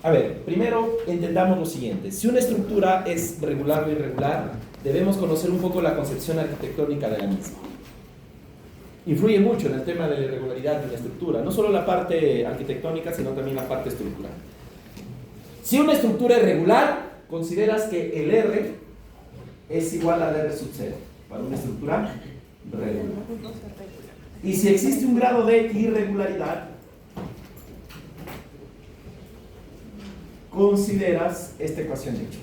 A ver, primero entendamos lo siguiente. Si una estructura es regular o irregular, debemos conocer un poco la concepción arquitectónica de la misma. Influye mucho en el tema de la irregularidad de una estructura, no solo la parte arquitectónica, sino también la parte estructural. Si una estructura es regular, consideras que el R es igual al R sub 0 para una estructura regular. Y si existe un grado de irregularidad, consideras esta ecuación de hecho.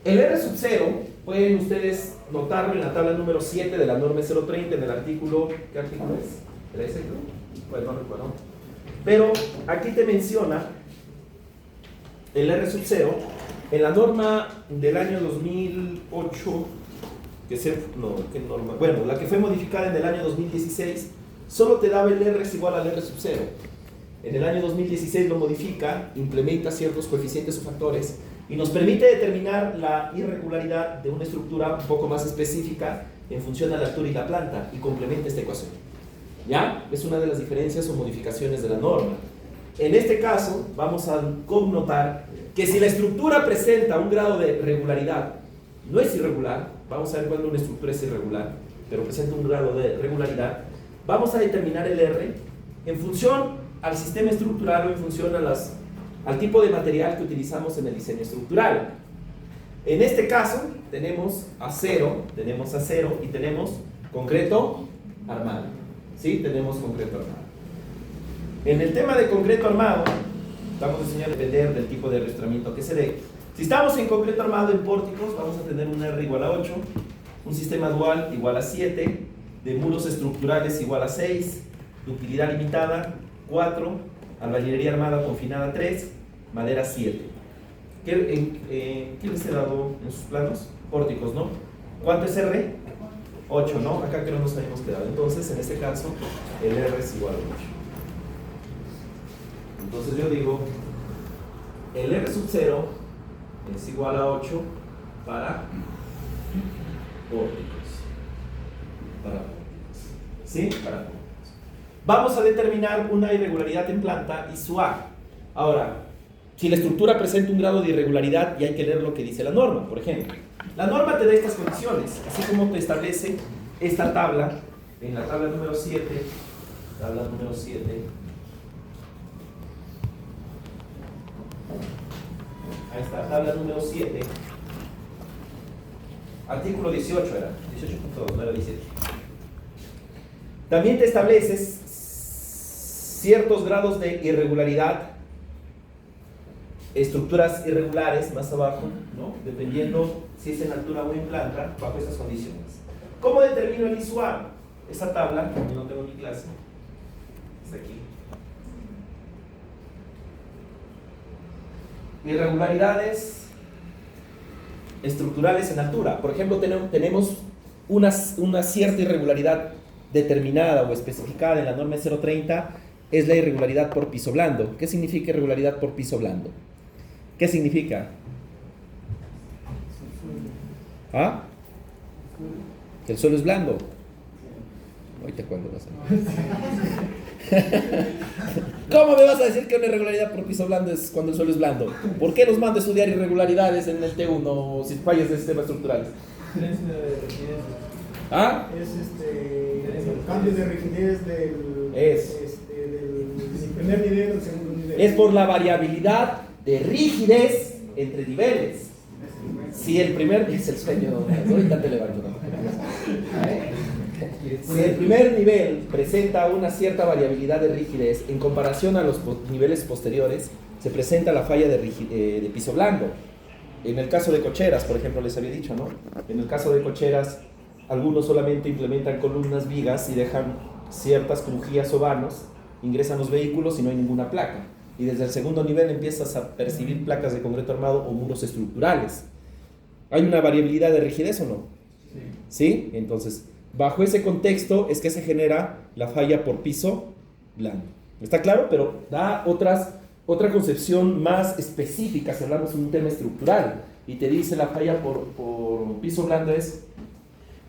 El R sub 0, pueden ustedes notarlo en la tabla número 7 de la norma 030, en el artículo, ¿qué artículo es? 13, creo. Bueno, no recuerdo. Pero aquí te menciona el R sub 0 en la norma del año 2008, ¿qué norma? Bueno, la que fue modificada en el año 2016, solo te daba el R es igual al R sub 0. En el año 2016 lo modifica, implementa ciertos coeficientes o factores y nos permite determinar la irregularidad de una estructura un poco más específica en función de la altura y la planta y complementa esta ecuación. ¿Ya? Es una de las diferencias o modificaciones de la norma. En este caso, vamos a connotar que si la estructura presenta un grado de regularidad, no es irregular, vamos a ver cuándo una estructura es irregular, pero presenta un grado de regularidad, vamos a determinar el R en función al sistema estructural o en función al tipo de material que utilizamos en el diseño estructural. En este caso, tenemos acero y tenemos concreto armado. ¿Sí? Tenemos concreto armado. En el tema de concreto armado, vamos a enseñar a depender del tipo de arrastramiento que se dé. Si estamos en concreto armado en pórticos, vamos a tener un R igual a 8, un sistema dual igual a 7, de muros estructurales igual a 6, de utilidad limitada 4, albañilería armada confinada 3, madera 7. ¿Qué les he dado en sus planos? Pórticos, ¿no? ¿Cuánto es R? 8, ¿no? Acá creo nos habíamos quedado. Entonces, en este caso, el R es igual a 8. Entonces yo digo, el R sub 0 es igual a 8 para pórticos. ¿Sí? Para pórticos. Vamos a determinar una irregularidad en planta y su A. Ahora, si la estructura presenta un grado de irregularidad, y hay que leer lo que dice la norma, por ejemplo. La norma te da estas condiciones, así como te establece esta tabla, en la tabla número 7, ahí está, tabla número 7, artículo 18 era, 18.2, no era 17. También te estableces ciertos grados de irregularidad, estructuras irregulares más abajo, ¿no? Dependiendo si es en altura o en planta, bajo esas condiciones. ¿Cómo determino el ISUA? Esa tabla, yo no tengo mi clase, está aquí. Irregularidades estructurales en altura. Por ejemplo, tenemos una cierta irregularidad determinada o especificada en la norma 030, es la irregularidad por piso blando. ¿Qué significa irregularidad por piso blando? ¿Qué significa? ¿Ah? Que el suelo es blando. Hoy te cuento. ¿Cómo me vas a decir que una irregularidad por piso blando es cuando el suelo es blando? ¿Por qué los mando a estudiar irregularidades en el T1 si fallas de sistemas estructurales? ¿Ah? Es el cambio de rigidez del primer nivel al segundo nivel. Es por la variabilidad de rigidez entre niveles. Si el primer es el sueño, ahorita te levanto. Si el primer nivel presenta una cierta variabilidad de rigidez en comparación a los niveles posteriores, se presenta la falla de piso blando. En el caso de cocheras, por ejemplo, les había dicho, ¿no? En el caso de cocheras, algunos solamente implementan columnas, vigas y dejan ciertas crujías o vanos, ingresan los vehículos y no hay ninguna placa. Y desde el segundo nivel empiezas a percibir placas de concreto armado o muros estructurales. ¿Hay una variabilidad de rigidez o no? Sí. ¿Sí? Entonces, bajo ese contexto es que se genera la falla por piso blando. ¿Está claro? Pero da otra concepción más específica si hablamos de un tema estructural. Y te dice la falla por piso blando es: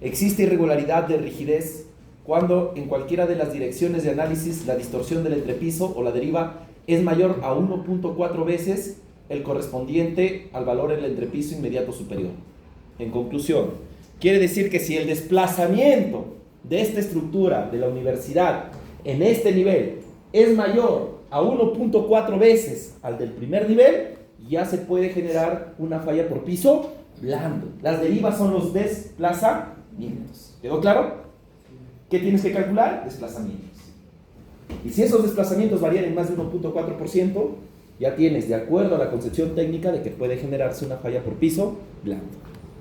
existe irregularidad de rigidez cuando en cualquiera de las direcciones de análisis la distorsión del entrepiso o la deriva es mayor a 1.4 veces el correspondiente al valor del entrepiso inmediato superior. En conclusión, quiere decir que si el desplazamiento de esta estructura de la universidad en este nivel es mayor a 1.4 veces al del primer nivel, ya se puede generar una falla por piso blando. Las derivas son los desplazamientos. ¿Quedó claro? ¿Qué tienes que calcular? Desplazamientos. Y si esos desplazamientos varían en más de 1.4%, ya tienes, de acuerdo a la concepción técnica, de que puede generarse una falla por piso blando.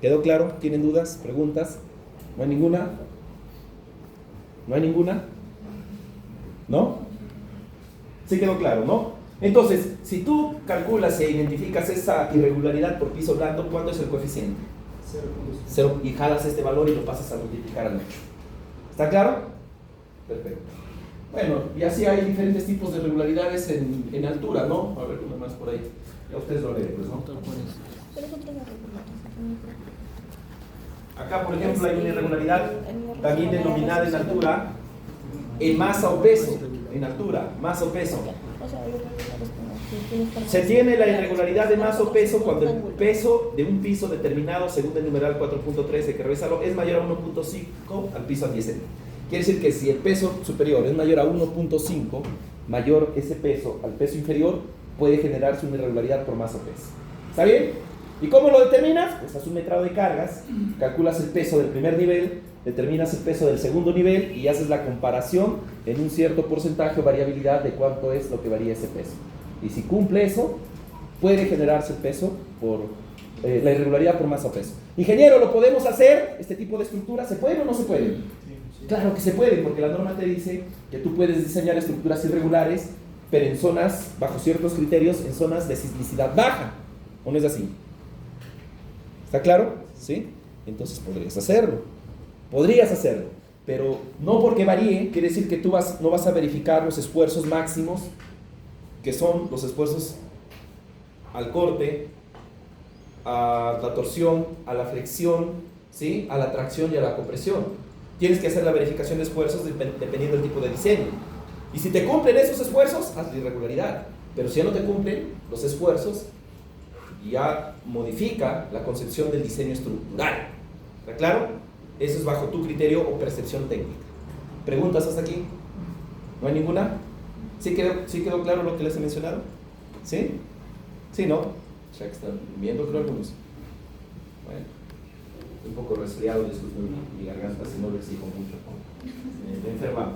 ¿Quedó claro? ¿Tienen dudas? ¿Preguntas? ¿No hay ninguna? ¿No hay ninguna? ¿No? Sí quedó claro, ¿no? Entonces, si tú calculas e identificas esa irregularidad por piso blando, ¿cuánto es el coeficiente? 0. Y jalas este valor y lo pasas a multiplicar al 8. ¿Está claro? Perfecto. Bueno, y así hay diferentes tipos de irregularidades en altura, ¿no? A ver, una más por ahí. Ya ustedes lo leen, pues, ¿no? Acá, por ejemplo, hay una irregularidad también denominada en altura, en masa o peso. En altura, masa o peso. Se tiene la irregularidad de masa o peso cuando el peso de un piso determinado, según el numeral 4.13 que revisalo, es mayor a 1.5 al piso adyacente. Quiere decir que si el peso superior es mayor a 1.5, mayor ese peso al peso inferior, puede generarse una irregularidad por masa o peso. ¿Está bien? ¿Y cómo lo determinas? Pues haz un metrado de cargas, calculas el peso del primer nivel, determinas el peso del segundo nivel y haces la comparación en un cierto porcentaje o variabilidad de cuánto es lo que varía ese peso. Y si cumple eso, puede generarse el peso por la irregularidad por masa o peso. Ingeniero, ¿lo podemos hacer? ¿Este tipo de estructura se puede o no se puede? Claro que se puede, porque la norma te dice que tú puedes diseñar estructuras irregulares, pero en zonas, bajo ciertos criterios, en zonas de sismicidad baja. ¿O no es así? ¿Está claro? ¿Sí? Entonces podrías hacerlo. Podrías hacerlo. Pero no porque varíe, quiere decir que tú no vas a verificar los esfuerzos máximos, que son los esfuerzos al corte, a la torsión, a la flexión, ¿sí? A la tracción y a la compresión. Tienes que hacer la verificación de esfuerzos dependiendo del tipo de diseño. Y si te cumplen esos esfuerzos, haz la irregularidad. Pero si ya no te cumplen los esfuerzos, ya modifica la concepción del diseño estructural. ¿Está claro? Eso es bajo tu criterio o percepción técnica. ¿Preguntas hasta aquí? ¿No hay ninguna? ¿Sí quedó claro lo que les he mencionado? ¿Sí? ¿Sí, no? Ya que están viendo, creo, algunos. Bueno, un poco resfriado, disculpen mi garganta, si no lo exijo mucho. Me he enfermado.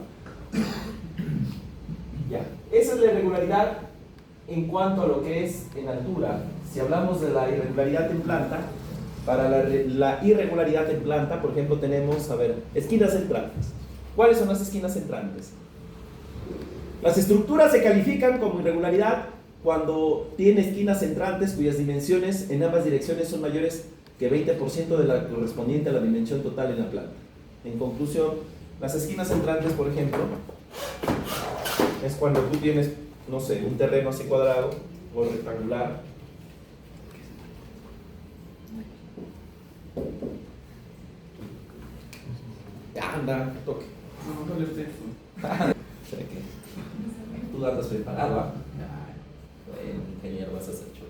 Ya. Esa es la irregularidad en cuanto a lo que es en altura. Si hablamos de la irregularidad en planta, para la irregularidad en planta, por ejemplo, tenemos, a ver, esquinas entrantes. ¿Cuáles son las esquinas entrantes? Las estructuras se califican como irregularidad cuando tiene esquinas entrantes cuyas dimensiones en ambas direcciones son mayores que 20% de la correspondiente a la dimensión total en la planta. En conclusión, las esquinas entrantes, por ejemplo, es cuando tú tienes, no sé, un terreno así cuadrado o rectangular. Anda, toque. No le estoy. Sé que tú andas preparado, ¿ah? Bueno, ingeniero, vas a hacer chulo.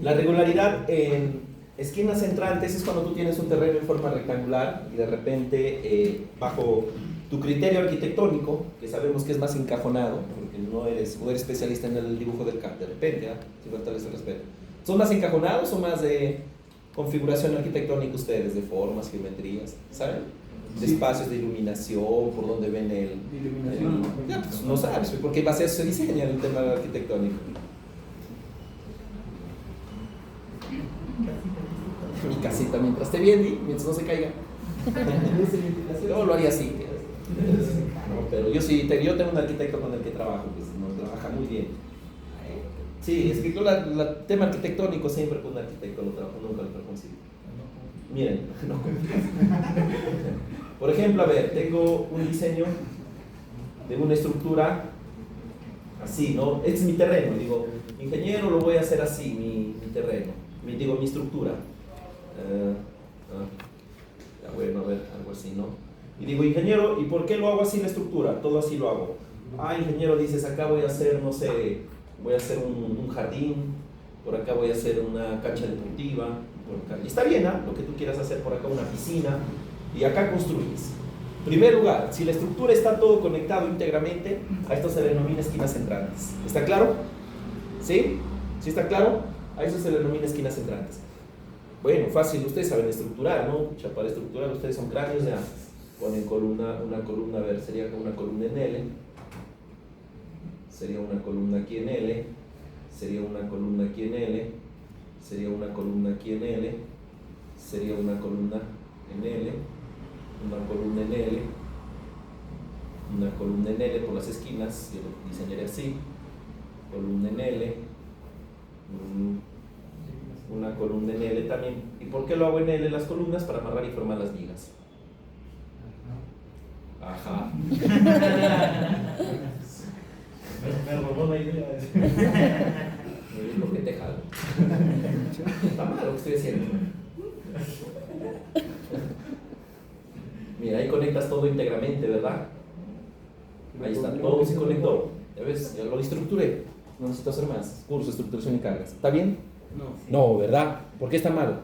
La regularidad en esquinas entrantes es cuando tú tienes un terreno en forma rectangular y de repente bajo tu criterio arquitectónico, que sabemos que es más encajonado, porque no eres especialista en el dibujo del CAP, de repente, sin faltarles el respeto. ¿Son más encajonados o más de configuración arquitectónica ustedes, de formas, geometrías, ¿saben? De espacios de iluminación, por donde ven iluminación. Ya, pues no sabes, porque en base a eso se diseña el tema arquitectónico. Mi casita mientras te viene, mientras no se caiga. Yo lo haría así. No, pero yo sí, yo tengo un arquitecto con el que trabajo, pues nos trabaja muy bien. Sí, es que yo el tema arquitectónico siempre con un arquitecto lo trabajo, nunca lo consigo. Miren, no. Por ejemplo, a ver, tengo un diseño de una estructura así, ¿no? Este es mi terreno, digo, ingeniero, lo voy a hacer así, mi terreno, mi estructura. Ya bueno, a ver, algo así, ¿no? Y digo, ingeniero, ¿y por qué lo hago así la estructura? Todo así lo hago. Ingeniero, dices, acá voy a hacer, no sé, voy a hacer un jardín, por acá voy a hacer una cancha deportiva, por acá. Y está bien, ¿ah? Lo que tú quieras hacer por acá, una piscina, y acá construyes. En primer lugar, si la estructura está todo conectado íntegramente, a esto se le denomina esquinas entrantes. ¿Está claro? ¿Sí? ¿Sí está claro? A eso se le denomina esquinas entrantes. Bueno, fácil, ustedes saben estructurar, ¿no? Ya para estructurar ustedes son cráneos, ya ponen una columna, a ver, sería una columna en L, sería una columna aquí en L, sería una columna aquí en L, sería una columna aquí en L, sería una columna en L, una columna en L, una columna en L por las esquinas, yo lo diseñaré así, columna en L, una columna en L también. ¿Y por qué lo hago en L las columnas? Para amarrar y formar las vigas. Ajá. Me robó la idea. ¿Por qué te jalo? Está mal lo que estoy haciendo. Mira, ahí conectas todo íntegramente, ¿verdad? Ahí está, todo se conectó. ¿Ya ves? Ya lo estructuré. No necesito hacer más. Curso, estructuración y cargas. ¿Está bien? No. No, ¿verdad? ¿Por qué está mal?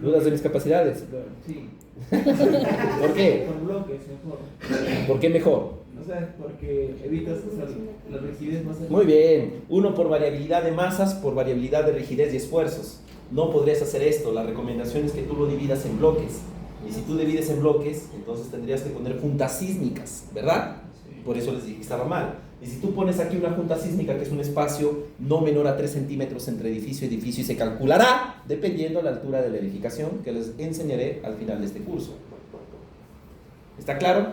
¿Dudas de mis capacidades? Sí. ¿Por qué? Con bloques mejor. ¿Por qué mejor? O sea, porque evitas usar la rigidez más. Muy bien. Uno, por variabilidad de masas, por variabilidad de rigidez y esfuerzos. No podrías hacer esto. La recomendación es que tú lo dividas en bloques. Y si tú divides en bloques, entonces tendrías que poner juntas sísmicas, ¿verdad? Sí. Por eso les dije que estaba mal. Y si tú pones aquí una junta sísmica, que es un espacio no menor a 3 centímetros entre edificio y edificio, y se calculará dependiendo de la altura de la edificación, que les enseñaré al final de este curso. ¿Está claro?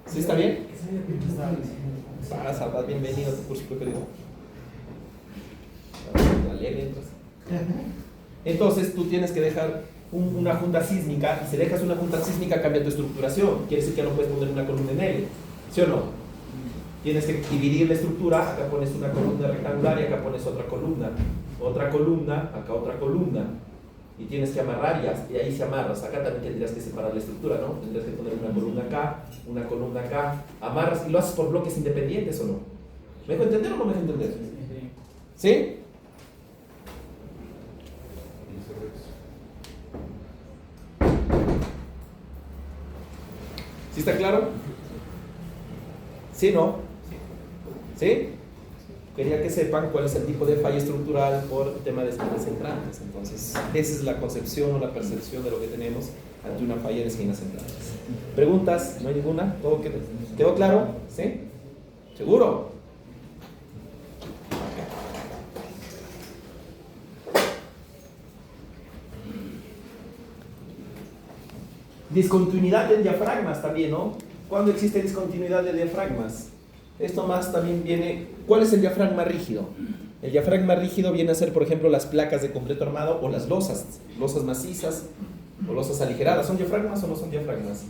¿Sí está bien? Pasa, bienvenido a tu curso preferido. Entonces tú tienes que dejar una junta sísmica, y si dejas una junta sísmica cambia tu estructuración. Quiere decir que ya no puedes poner una columna en L, ¿sí o no? Tienes que dividir la estructura, acá pones una columna rectangular y acá pones otra columna, acá otra columna, y tienes que amarrar y ahí se amarras. Acá también tendrías que separar la estructura, ¿no? Tendrías que poner una columna acá, amarras y lo haces por bloques independientes, ¿o no? ¿Me dejo entender o no me dejo entender? ¿Sí? ¿Sí está claro? ¿Sí, no? ¿Sí? Quería que sepan cuál es el tipo de falla estructural por tema de esquinas entrantes. Entonces, esa es la concepción o la percepción de lo que tenemos ante una falla de esquinas entrantes. ¿Preguntas? ¿No hay ninguna? ¿Todo quedó claro? ¿Sí? ¿Seguro? Discontinuidad de diafragmas también, ¿no? ¿Cuándo existe discontinuidad de diafragmas? Esto más también viene... ¿Cuál es el diafragma rígido? El diafragma rígido viene a ser, por ejemplo, las placas de concreto armado o las losas macizas o losas aligeradas. ¿Son diafragmas o no son diafragmas?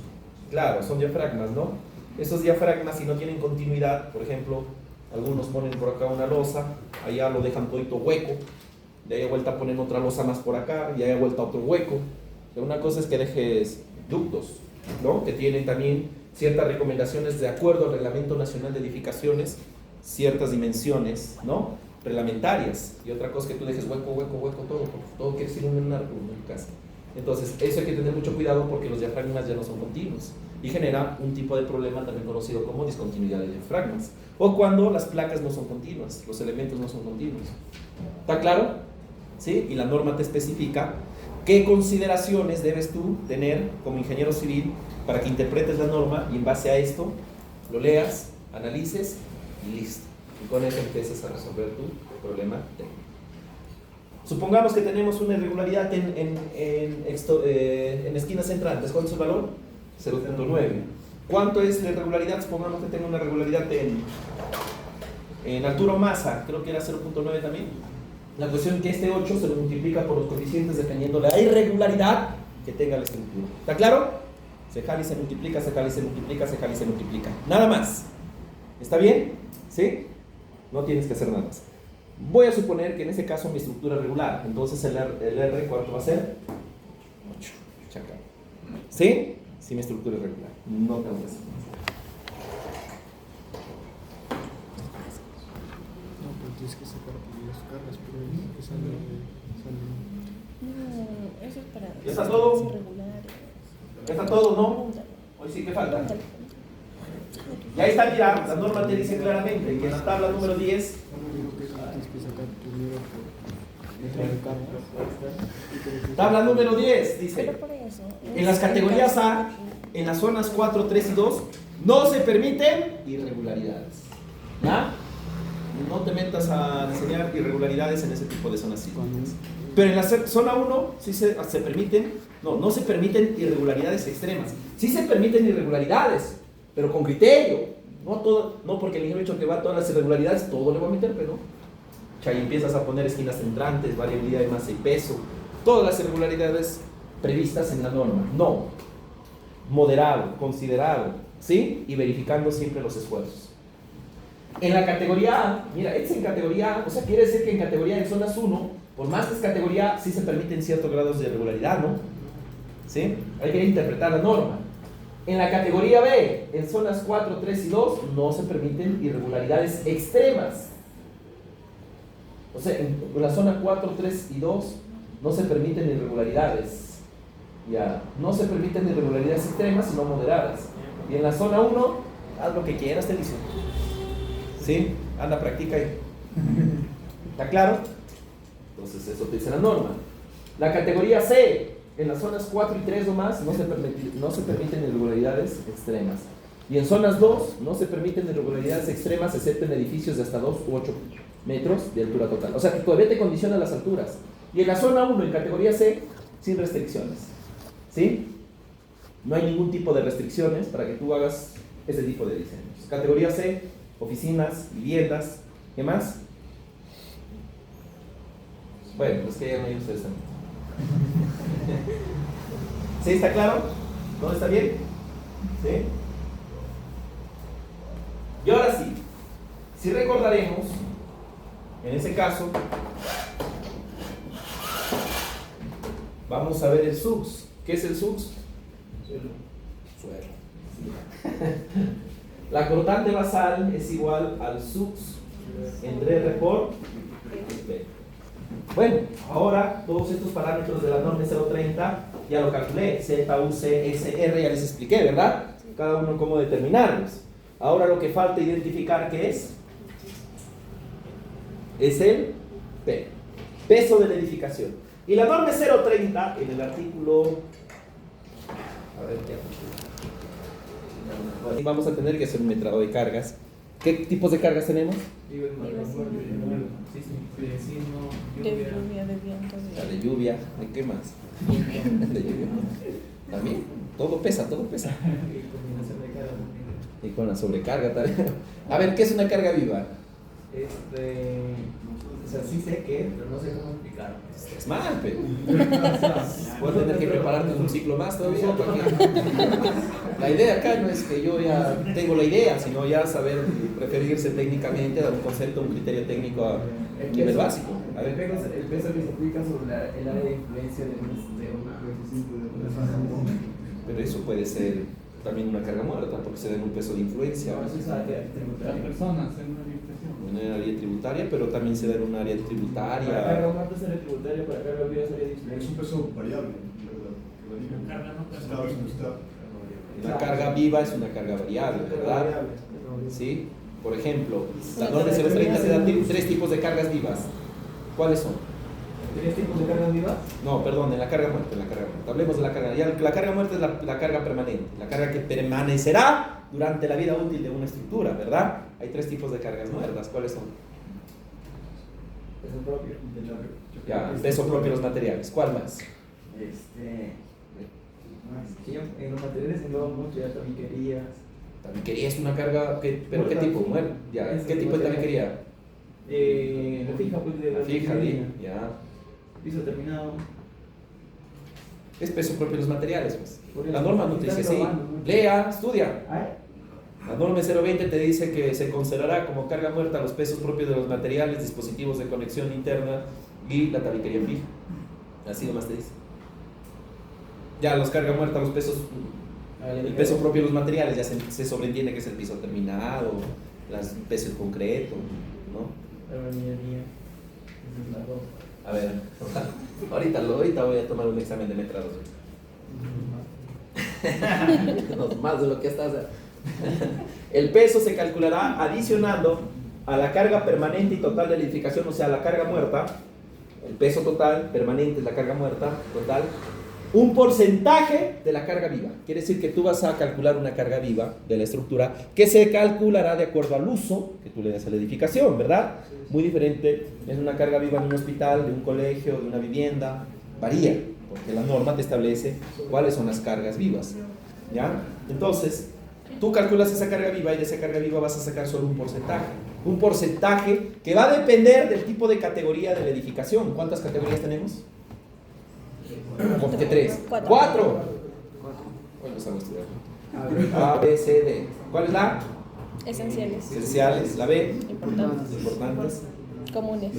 Claro, son diafragmas, ¿no? Esos diafragmas, si no tienen continuidad, por ejemplo, algunos ponen por acá una losa, allá lo dejan todito hueco, de ahí a vuelta ponen otra losa más por acá, y ahí a vuelta otro hueco. Una cosa es que dejes ductos, ¿no? Que tienen también ciertas recomendaciones de acuerdo al Reglamento Nacional de Edificaciones, ciertas dimensiones, ¿no? Reglamentarias. Y otra cosa es que tú dejes hueco, todo quiere decir un árbol en tu casa. Entonces, eso hay que tener mucho cuidado porque los diafragmas ya no son continuos y genera un tipo de problema también conocido como discontinuidad de diafragmas, o cuando las placas no son continuas, los elementos no son continuos. ¿Está claro? ¿Sí? Y la norma te especifica qué consideraciones debes tú tener como ingeniero civil para que interpretes la norma y en base a esto lo leas, analices y listo. Y con eso empieces a resolver tu problema técnico. Supongamos que tenemos una irregularidad en esquinas entrantes. ¿Cuánto es el valor? 0.9. ¿Cuánto es la irregularidad? Supongamos que tengo una irregularidad en altura o masa. Creo que era 0.9 también. La cuestión es que este 8 se lo multiplica por los coeficientes dependiendo de la irregularidad que tenga la estructura. ¿Está claro? Se jala y se multiplica, se jala y se multiplica, se jala y se multiplica. Nada más. ¿Está bien? ¿Sí? No tienes que hacer nada más. Voy a suponer que en ese caso mi estructura es regular. Entonces el R, ¿cuánto va a ser? chacal. ¿Sí? Si mi estructura es regular. No tengo que hacer. No, pero tienes que sacar las cargas, pero que sale. No, eso es para. ¿Ya está todo? Irregulares. ¿Ya está todo, no? Hoy sí que falta. Y ahí está, mira, la norma te dice claramente que en la tabla número 10, Tienes que sacar primero por de cargas. tabla número 10, Pero dice, por eso. en las categorías A, en las zonas 4, 3 y 2, no se permiten irregularidades. ¿Ya? No te metas a enseñar irregularidades en ese tipo de zonas sísmicas. Pero en la zona 1 sí se permiten, no se permiten irregularidades extremas. Sí se permiten irregularidades, pero con criterio. No porque el ingeniero ha dicho que va a todas las irregularidades, todo le va a meter, pero ahí empiezas a poner esquinas entrantes, variabilidad de masa y peso, todas las irregularidades previstas en la norma. No, moderado, considerado, ¿sí? Y verificando siempre los esfuerzos. En la categoría A, mira, es en categoría A, o sea, quiere decir que en categoría de zonas 1, por más que es categoría A, sí se permiten ciertos grados de irregularidad, ¿no? ¿Sí? Hay que interpretar la norma. En la categoría B, en zonas 4, 3 y 2, no se permiten irregularidades extremas. O sea, en la zona 4, 3 y 2 no se permiten irregularidades. Ya, no se permiten irregularidades extremas, sino moderadas. Y en la zona 1, haz lo que quieras, te dicen. ¿Sí? Anda, practica ahí. ¿Está claro? Entonces, eso te dice la norma. La categoría C, en las zonas 4 y 3 o más, no se permiten irregularidades extremas. Y en zonas 2, no se permiten irregularidades extremas, excepto en edificios de hasta 2 u 8 metros de altura total. O sea, que todavía te condiciona las alturas. Y en la zona 1, en categoría C, sin restricciones. ¿Sí? No hay ningún tipo de restricciones para que tú hagas ese tipo de diseños. Categoría C, oficinas, viviendas. ¿Qué más? Bueno, pues que ya no hay ustedes también. ¿Sí? ¿Está claro? ¿No está bien? ¿Sí? Y ahora sí, si recordaremos, en ese caso, vamos a ver el SUX. ¿Qué es el SUX? Suelo. La cortante basal es igual al SUX entre R por B. Bueno, ahora todos estos parámetros de la norma 030 ya lo calculé, Z, U, C, S, R, ya les expliqué, ¿verdad? Cada uno cómo determinarlos. Ahora lo que falta identificar, ¿qué es? Es el P, peso de la edificación. Y la norma 030 en el artículo, a ver qué artículo. Vamos a tener que hacer un metrado de cargas. ¿Qué tipos de cargas tenemos? De lluvia, de viento. La de lluvia, ¿de qué más? De lluvia. También, todo pesa, todo pesa. Y con la sobrecarga también. A ver, ¿qué es una carga viva? O sea, sí sé qué, pero no sé cómo explicar. Es mal, pero. Voy a tener que prepararte un ciclo más todavía. La idea acá no es que yo ya tengo la idea, sino ya saber referirse técnicamente, dar un concepto, un criterio técnico a nivel básico. A ver. El peso que se aplica sobre el área de influencia de una zona. Pero eso puede ser también una carga muerta, porque se da en un peso de influencia. Eso es área tributaria. personas en una orientación. En un área tributaria, pero también se da en un área Para carga tributaria. muerta es área tributaria, para carga viva es área de Es influencia. un peso variable, ¿verdad? Estado es un estado. La carga viva es una carga variable, ¿verdad? ¿Sí? Por ejemplo, la norma 030 te da tres tipos de cargas vivas. ¿Cuáles son? ¿Tres tipos de cargas vivas? No, perdón, en la carga muerta, Hablemos de la carga. Ya, la carga muerta es la carga permanente, la carga que permanecerá durante la vida útil de una estructura, ¿verdad? Hay tres tipos de cargas muertas. ¿Cuáles son? Peso propio. Ya, peso propio de los materiales. ¿Cuál más? En los materiales engloba mucho ya tabiquerías. Tabiquería es una carga, ¿pero qué tipo? Muerta. Ya, ¿qué tipo de tabiquería? La fija, pues de La fija, ya. Piso terminado. Es peso propio de los materiales, pues. Por eso, La norma no te dice así. Lea, estudia. La norma 020 te dice que se considerará como carga muerta los pesos propios de los materiales, dispositivos de conexión interna y la tabiquería fija. Así nomás te dice. Ya los carga muerta, los pesos, el peso propio de los materiales, ya se sobreentiende que es el piso terminado, el peso en concreto, ¿no? A ver, ahorita voy a tomar un examen de metrados. Más de lo que estás. El peso se calculará adicionando a la carga permanente y total de la edificación, o sea, la carga muerta, el peso total, permanente es la carga muerta, total, un porcentaje de la carga viva. Quiere decir que tú vas a calcular una carga viva de la estructura que se calculará de acuerdo al uso que tú le das a la edificación, ¿verdad? Muy diferente es una carga viva de un hospital, de un colegio, de una vivienda, varía, porque la norma te establece cuáles son las cargas vivas, ¿ya? Entonces, tú calculas esa carga viva y de esa carga viva vas a sacar solo un porcentaje que va a depender del tipo de categoría de la edificación. ¿Cuántas categorías tenemos? ¿Por qué 3? 4. Bueno, estamos estudiando. A, B, C, D. ¿Cuál es la A? Esenciales. Esenciales. La B. Importantes. Importantes. Comunes.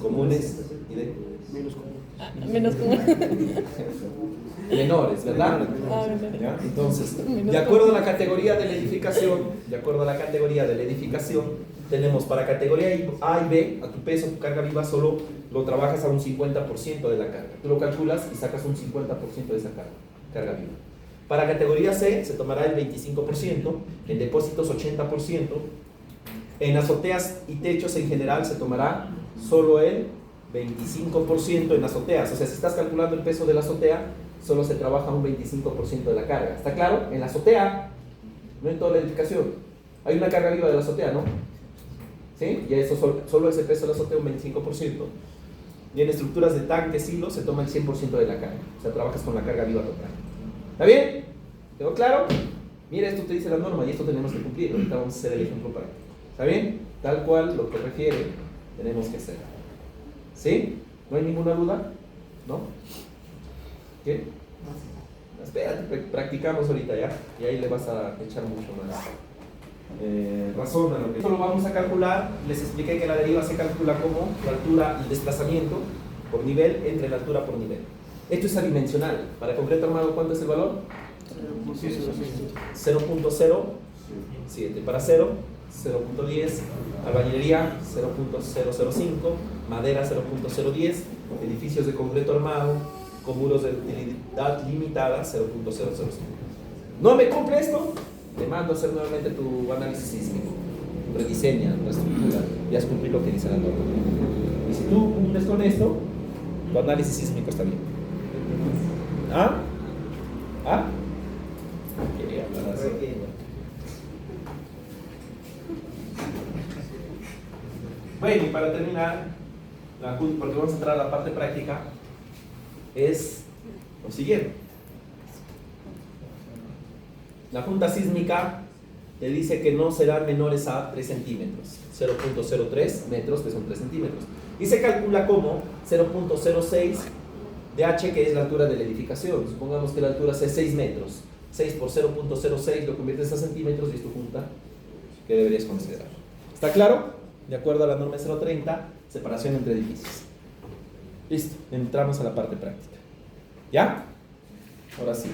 Comunes. Y D. Menos comunes. Menores, ¿verdad? ¿Ya? Entonces, de acuerdo a la categoría de la edificación, tenemos para categoría A y B, a tu peso, tu carga viva, solo lo trabajas a un 50% de la carga. Tú lo calculas y sacas un 50% de esa carga viva. Para categoría C se tomará el 25%, en depósitos 80%, en azoteas y techos en general se tomará solo el 25% en azoteas. O sea, si estás calculando el peso de la azotea, solo se trabaja un 25% de la carga. ¿Está claro? En la azotea, no en toda la edificación. Hay una carga viva de la azotea, ¿no? ¿Sí? Y eso solo ese peso de la azotea un 25%. Y en estructuras de tanques, silos, se toma el 100% de la carga. O sea, trabajas con la carga viva total. ¿Está bien? ¿Quedó claro? Mira, esto te dice la norma y esto tenemos que cumplir. Ahorita vamos a hacer el ejemplo práctico. ¿Está bien? Tal cual lo que refiere, tenemos que hacer. ¿Sí? ¿No hay ninguna duda? ¿No? ¿Qué? Espérate, practicamos ahorita ya. Y ahí le vas a echar mucho más razón a lo que... Esto lo vamos a calcular. Les expliqué que la deriva se calcula como la altura y el desplazamiento por nivel entre la altura por nivel. Esto es adimensional. Para concreto armado, ¿cuánto es el valor? 0.07. Para 0, 0.10. Albañilería, 0.005. Madera, 0.010. Edificios de concreto armado con muros de utilidad limitada, 0.005. ¿No me cumple esto? Te mando a hacer nuevamente tu análisis sísmico. Rediseña la estructura y haz cumplir lo que dice la norma. Y si tú cumples con esto, tu análisis sísmico está bien. ¿Ah? ¿Ah? ¿Qué hablar así? Bueno, y para terminar, porque vamos a entrar a la parte práctica, es lo siguiente. La junta sísmica te dice que no serán menores a 3 centímetros, 0.03 metros, que son 3 centímetros. Y se calcula como 0.06 de H, que es la altura de la edificación. Supongamos que la altura sea 6 metros. 6 por 0.06 lo conviertes a centímetros y es tu junta que deberías considerar. ¿Está claro? De acuerdo a la norma 030, separación entre edificios. Listo, entramos a la parte práctica. ¿Ya? Ahora sí.